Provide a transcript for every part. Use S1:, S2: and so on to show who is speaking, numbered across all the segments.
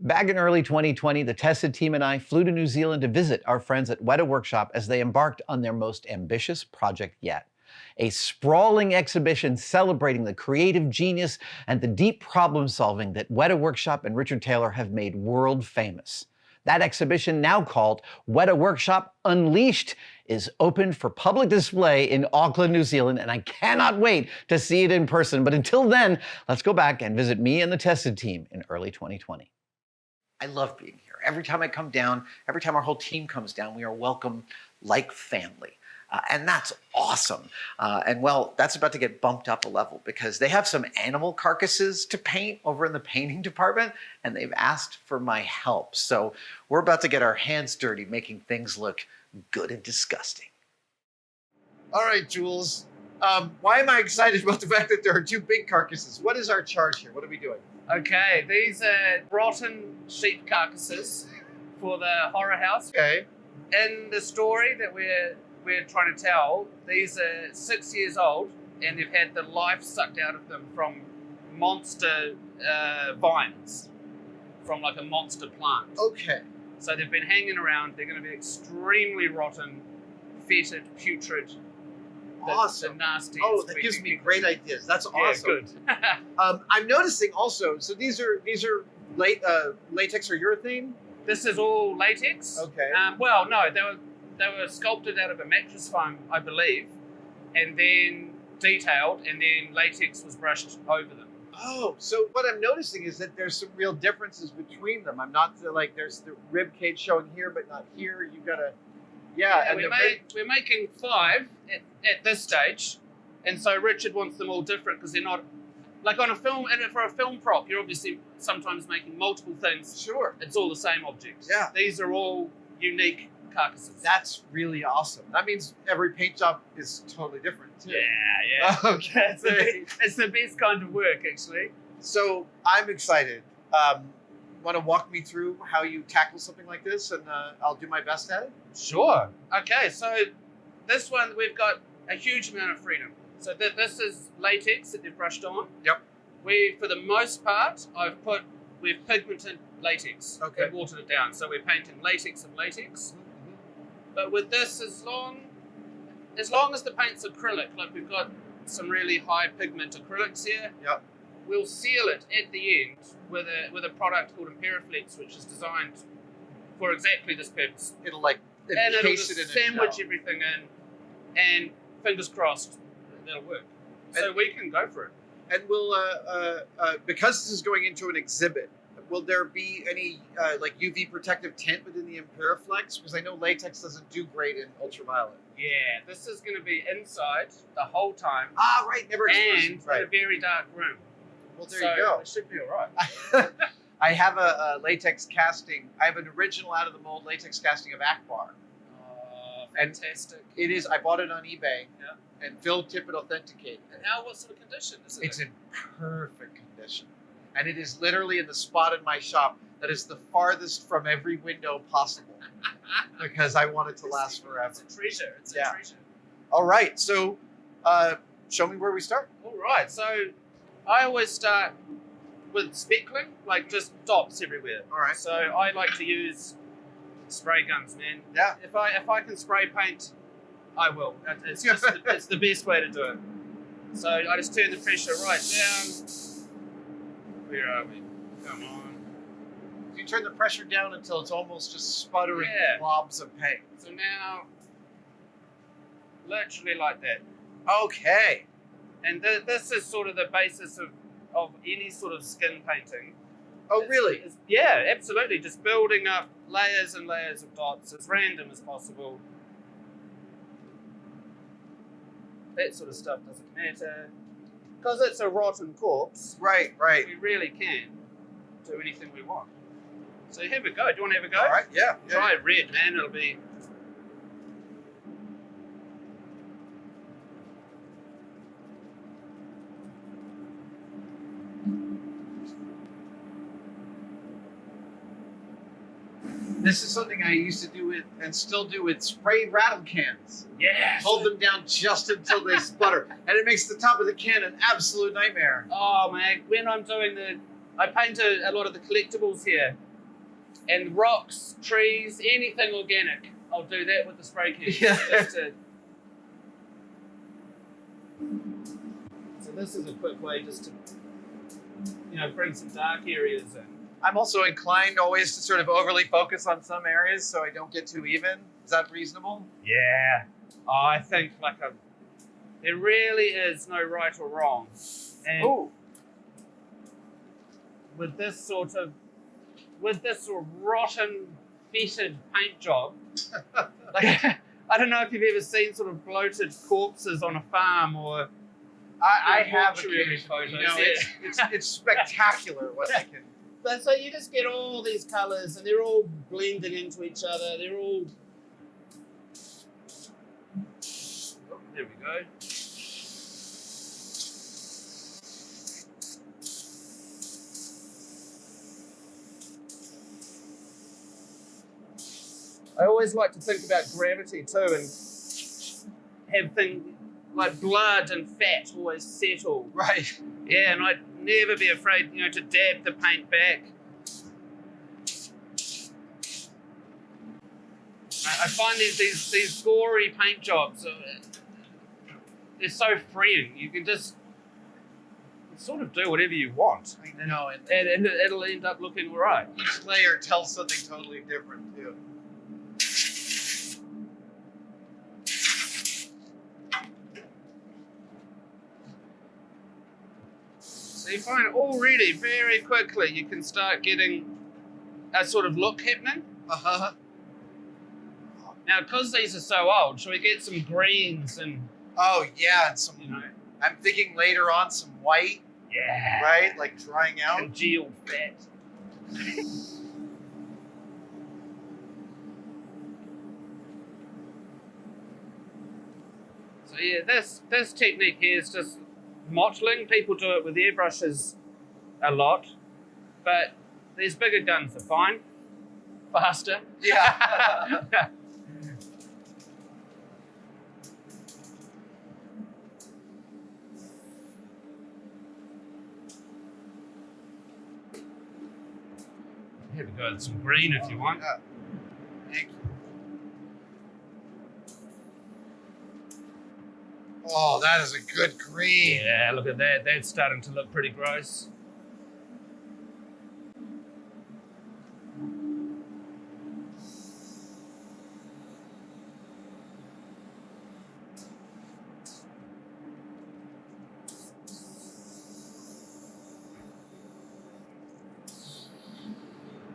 S1: Back in early 2020, the Tested team and I flew to New Zealand to visit our friends at Wētā Workshop as they embarked on their most ambitious project yet. A sprawling exhibition celebrating the creative genius and the deep problem solving that Wētā Workshop and Richard Taylor have made world famous. That exhibition, now called Wētā Workshop Unleashed, is open for public display in Auckland, New Zealand, and I cannot wait to see it in person. But until then, let's go back and visit me and the Tested team in early 2020. I love being here. Every time I come down, every time our whole team comes down, we are welcomed like family. And that's awesome. And well, that's about to get bumped up a level because they have some animal carcasses to paint over in the painting department, and they've asked for my help. So we're about to get our hands dirty making things look good and disgusting. All right, Jules. Why am I excited about the fact that there are two big carcasses? What is our charge here? What are we doing?
S2: Okay, these are rotten sheep carcasses for the horror house.
S1: Okay.
S2: In the story that we're trying to tell, these are 6 years old and they've had the life sucked out of them from monster vines, from like a monster plant.
S1: Okay.
S2: So they've been hanging around. They're going to be extremely rotten, fetid, putrid.
S1: Awesome.
S2: The nasty.
S1: Oh, that gives me great ideas. That's awesome.
S2: Yeah, good.
S1: I'm noticing also, so these are latex or urethane?
S2: This is all latex.
S1: Okay.
S2: Well, no, they were sculpted out of a mattress foam, I believe, and then detailed, and then latex was brushed over them.
S1: Oh, so what I'm noticing is that there's some real differences between them. I'm not like there's the rib cage showing here, but not here. You gotta, yeah. And
S2: we're making 5 at this stage, and so Richard wants them all different because they're not like on a film. And for a film prop, you're obviously sometimes making multiple things.
S1: Sure.
S2: It's all the same object.
S1: Yeah.
S2: These are all unique carcasses.
S1: That's really awesome. That means every paint job is totally different too.
S2: Yeah.
S1: Okay.
S2: It's the best kind of work, actually.
S1: So I'm excited. Want to walk me through how you tackle something like this, and I'll do my best at it?
S2: Sure. Okay, so this one, we've got a huge amount of freedom. So this is latex that they've brushed on.
S1: Yep.
S2: For the most part, we've pigmented latex.
S1: Okay.
S2: And watered it down. So we're painting latex of latex.
S1: Mm-hmm.
S2: But with this, as long as the paint's acrylic, like we've got some really high pigment acrylics here,
S1: Yep.
S2: we'll seal it at the end with a product called Imperiflex, which is designed for exactly this purpose.
S1: It'll like
S2: And it'll
S1: encase
S2: just
S1: it in
S2: sandwich
S1: a shell.
S2: everything in, and fingers crossed, that'll work. So we can go for it.
S1: And will because this is going into an exhibit, will there be any like UV protective tint within the Imperiflex? Because I know latex doesn't do great in ultraviolet.
S2: Yeah, this is going to be inside the whole time.
S1: Ah, right, never
S2: And
S1: exposed. Right.
S2: in a very dark room.
S1: Well, there
S2: so
S1: you go.
S2: It should be all right.
S1: I have a latex casting. I have an original out of the mold latex casting of Akbar.
S2: Fantastic.
S1: It is. I bought it on eBay.
S2: Yeah.
S1: And Phil Tippett authenticated it.
S2: And what sort of condition is it?
S1: It's in perfect condition. And it is literally in the spot in my shop that is the farthest from every window possible. Because I want it to last forever.
S2: It's a treasure. It's a treasure.
S1: All right. So show me where we start.
S2: All right. So I always start with speckling, like just dots everywhere.
S1: All right.
S2: So I like to use spray guns, man.
S1: Yeah.
S2: If I can spray paint, I will. It's just it's the best way to do it. So I just turn the pressure right down. Where are we? Come on.
S1: You turn the pressure down until it's almost just sputtering blobs of paint.
S2: So now, literally like that.
S1: Okay.
S2: And this is sort of the basis of any sort of skin painting.
S1: Oh, really?
S2: Yeah, absolutely. Just building up layers and layers of dots as random as possible. That sort of stuff doesn't matter. Because it's a rotten corpse.
S1: Right, right.
S2: We really can do anything we want. So here we go. Do you want to have a go?
S1: All right, yeah.
S2: Try red, man. It'll be...
S1: This is something I used to do with, and still do with, spray rattle cans.
S2: Yeah.
S1: Hold them down just until they sputter. And it makes the top of the can an absolute nightmare.
S2: Oh, man. When I'm doing I paint a lot of the collectibles here. And rocks, trees, anything organic. I'll do that with the spray can.
S1: Yeah.
S2: So this is a quick way just to, bring some dark areas in.
S1: I'm also inclined always to sort of overly focus on some areas so I don't get too even. Is that reasonable?
S2: Yeah. I think there really is no right or wrong. And
S1: Ooh.
S2: with this sort of rotten, fetid paint job, I don't know if you've ever seen sort of bloated corpses on a farm or
S1: I have
S2: mortuary
S1: occasionally.
S2: photos.
S1: It's spectacular what I can.
S2: But so you just get all these colours and they're all blending into each other. They're all. Oh, there we go. I always like to think about gravity too and have things like blood and fat always settle.
S1: Right.
S2: Yeah, and I'd never be afraid, to dab the paint back. I find these gory paint jobs, they're so freeing. You can just sort of do whatever you want.
S1: I know. And
S2: And it'll end up looking all right.
S1: each layer tells something totally different too.
S2: So you find already very quickly you can start getting a sort of look happening.
S1: Uh-huh.
S2: Now, because these are so old, shall we get some greens and,
S1: Oh yeah, and some. I'm thinking later on some white,
S2: yeah,
S1: right? Like drying out.
S2: congealed fat. So yeah, this technique here is just mottling. People do it with airbrushes a lot, but these bigger guns are fine, faster.
S1: Yeah.
S2: Here we go, some green if you want.
S1: Yeah. Thank you. Oh, that is a good green.
S2: Yeah, look at that. That's starting to look pretty gross.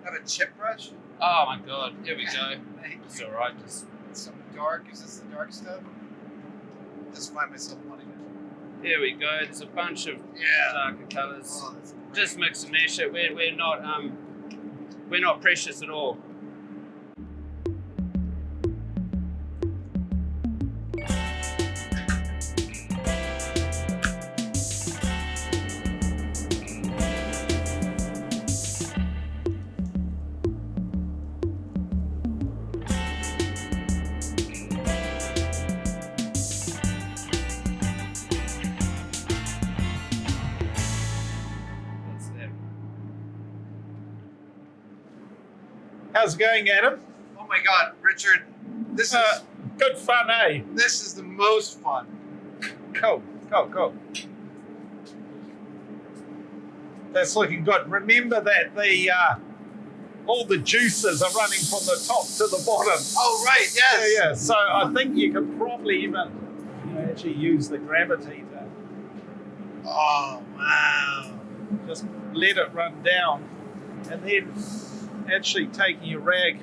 S1: Have a chip brush?
S2: Oh my god, here we go.
S1: Thank
S2: It's
S1: you.
S2: all right. Just
S1: Some dark. Is this the dark stuff? Just find myself wanting it.
S2: here we go. There's a bunch of
S1: Yeah.
S2: darker colours.
S1: Oh, that's great.
S2: Just mix and mash it. We're not precious at all. That's it.
S3: How's it going, Adam?
S1: Oh my God, Richard, this is
S3: Good fun, eh?
S1: this is the most fun.
S3: Cool. That's looking good. Remember that the all the juices are running from the top to the bottom.
S1: Oh right, yes.
S3: Yeah. So I think you could probably even actually use the gravity to
S1: Oh wow.
S3: just let it run down, and then actually taking your rag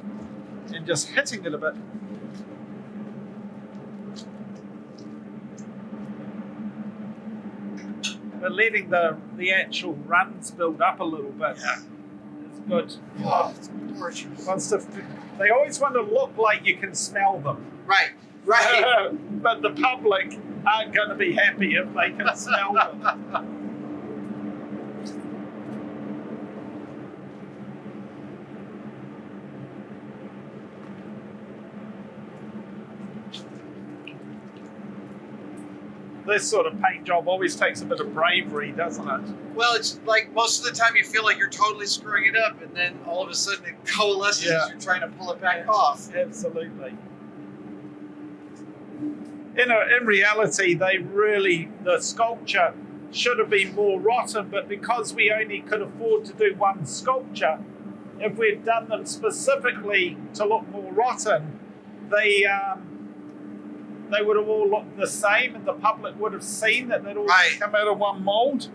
S3: and just hitting it a bit. But letting the actual runs build up a little bit
S1: Yeah.
S3: is good.
S1: Oh, it's gorgeous.
S3: They always want to look like you can smell them.
S1: Right, right.
S3: But the public aren't going to be happy if they can smell them. this sort of paint job always takes a bit of bravery, doesn't it?
S4: Well, it's like most of the time you feel like you're totally screwing it up, and then all of a sudden it coalesces as you're trying to pull it back off.
S3: Absolutely. In reality, the sculpture should have been more rotten, but because we only could afford to do one sculpture, if we'd done them specifically to look more rotten, they would have all looked the same, and the public would have seen that they'd all come out of one mold.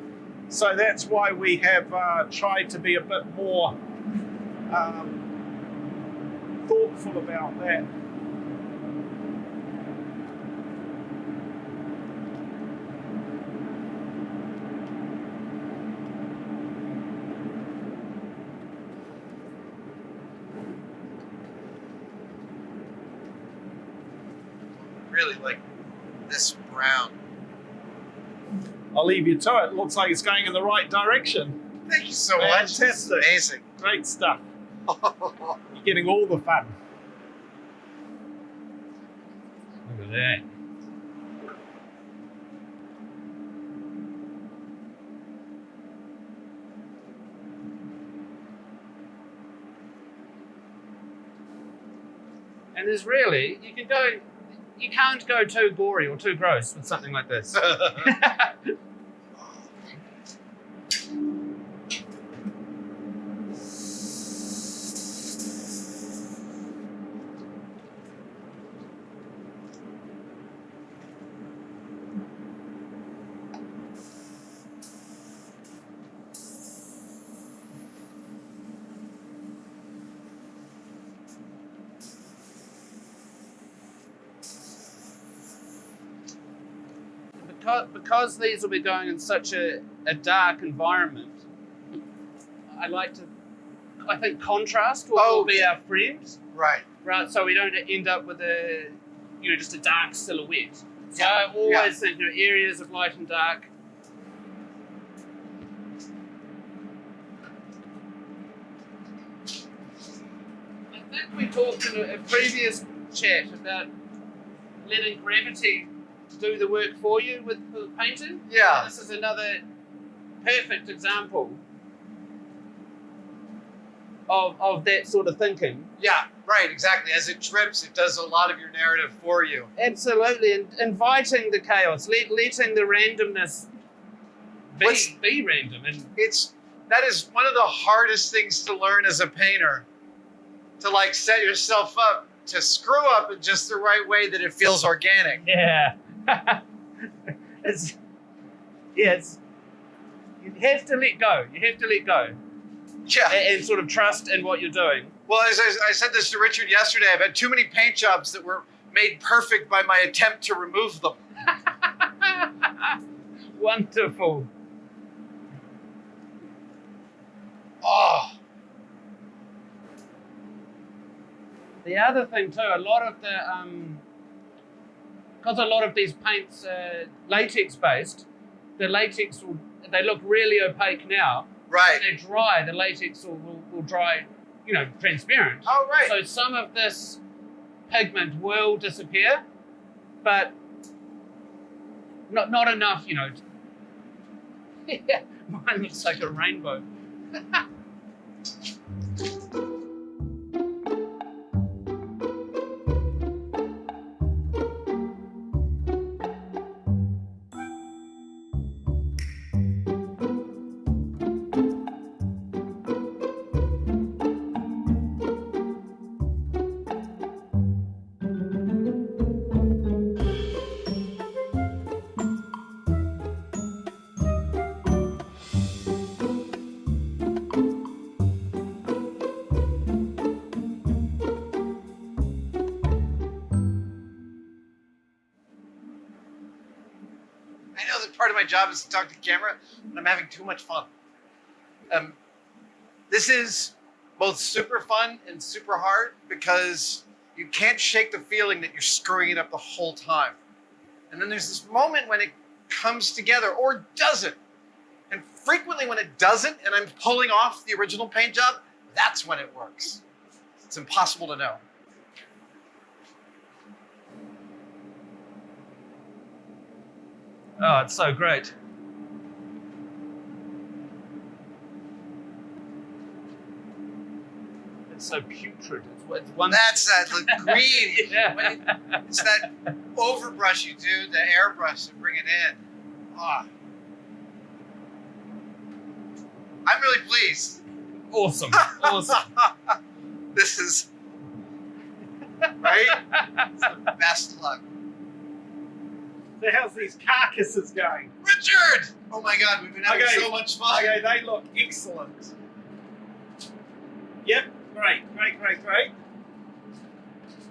S3: So that's why we have tried to be a bit more thoughtful about that.
S4: Really like this brown.
S3: I'll leave you to it. Looks like it's going in the right direction.
S4: Thank you so much. This is
S3: Fantastic.
S4: amazing.
S3: Great stuff. You're getting all the fun.
S2: Look at that. And there's really, you can't go too gory or too gross with something like this. Because these will be going in such a dark environment, I think contrast will be our friend.
S4: Right.
S2: Right, so we don't end up with just a dark silhouette. So I always think areas of light and dark. I think we talked in a previous chat about letting gravity do the work for you with painting.
S4: Yeah.
S2: And this is another perfect example of that sort of thinking.
S4: Yeah, right, exactly. As it drips, it does a lot of your narrative for you.
S2: Absolutely, and inviting the chaos, letting the randomness be random. And
S4: that is one of the hardest things to learn as a painter, to like set yourself up to screw up in just the right way that it feels organic.
S2: yeah, it's you have to let go. You have to let go.
S4: Yeah.
S2: And sort of trust in what you're doing.
S4: Well, as I said this to Richard yesterday, I've had too many paint jobs that were made perfect by my attempt to remove them.
S2: Wonderful.
S4: Oh.
S2: The other thing too, a lot of because a lot of these paints are latex based, the latex they look really opaque now.
S4: Right.
S2: When they dry, the latex will dry, transparent.
S4: Oh, right.
S2: So some of this pigment will disappear, but not enough, Yeah, mine looks like a rainbow.
S4: I know that part of my job is to talk to camera, and I'm having too much fun. This is both super fun and super hard because you can't shake the feeling that you're screwing it up the whole time. And then there's this moment when it comes together or doesn't. And frequently when it doesn't, and I'm pulling off the original paint job, that's when it works. It's impossible to know.
S2: Oh, it's so great. It's so putrid. It's one.
S4: That's the green.
S2: Yeah.
S4: It's that overbrush you do, the airbrush to bring it in. Ah. I'm really pleased.
S2: Awesome. Awesome.
S4: This is right. It's the best luck.
S3: So how's these carcasses going?
S4: Richard! Oh my God, we've been having so much fun.
S3: Okay, they look excellent. Yep, great.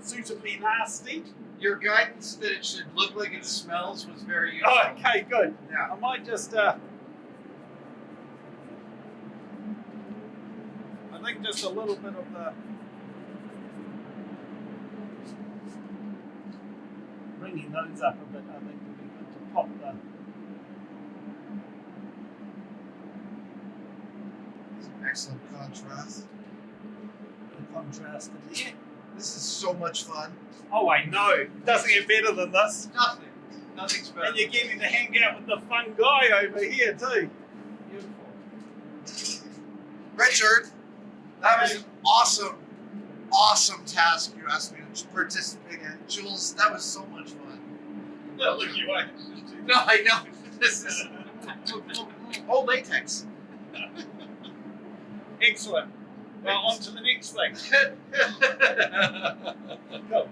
S3: Suitably nasty.
S4: Your guidance that it should look like it smells was very useful.
S3: Oh, okay, good.
S4: Yeah.
S3: I might just, I think just a little bit of the bringing those up a bit. I think would be good to pop the.
S4: Some excellent contrast.
S3: The contrast in there.
S4: This is so much fun.
S3: Oh, I know. Doesn't get better than this.
S4: Nothing. Nothing's better.
S3: And you're getting to hang out with the fun guy over here too.
S4: Beautiful. Richard, that was an awesome task you asked me to participate in. Jules, that was so much fun.
S3: No, look, you won't.
S4: No, I know. This is all latex.
S3: Excellent. Well, on to the next thing. Cool.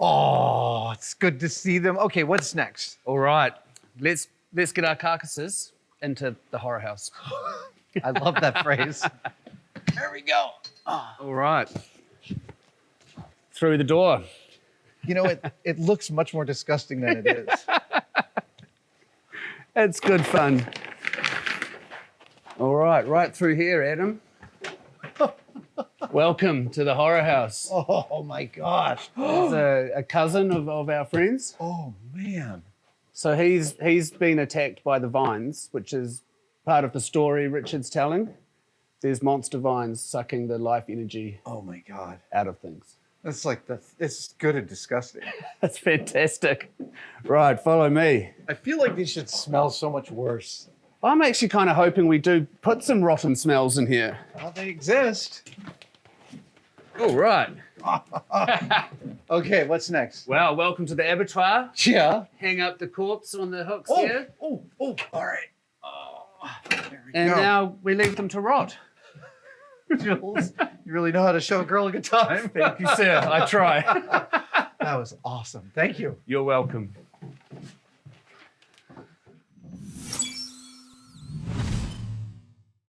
S1: Oh, it's good to see them. Okay, what's next?
S2: All right. Let's get our carcasses into the horror house.
S1: I love that phrase.
S2: There we go. All right. Through the door.
S1: You know, it looks much more disgusting than it is.
S2: It's good fun. All right, right through here, Adam. Welcome to the horror house.
S1: Oh my gosh.
S2: He's a cousin of our friends.
S1: Oh man.
S2: So he's been attacked by the vines, which is part of the story Richard's telling. There's monster vines sucking the life energy
S1: Oh my God.
S2: out of things.
S1: That's like it's good and disgusting.
S2: That's fantastic. Right, follow me.
S1: I feel like these should smell so much worse.
S2: I'm actually kind of hoping we do put some rotten smells in here.
S1: Well, they exist.
S2: All right.
S1: Okay, what's next?
S2: Well, welcome to the abattoir.
S1: Yeah.
S2: Hang up the corpse on the hooks
S1: Oh,
S2: here.
S1: all right. Oh, there we
S2: And
S1: go.
S2: now we leave them to rot.
S1: Jules, you really know how to show a girl a good time.
S2: Thank you, sir. I try.
S1: That was awesome. Thank you.
S2: You're welcome.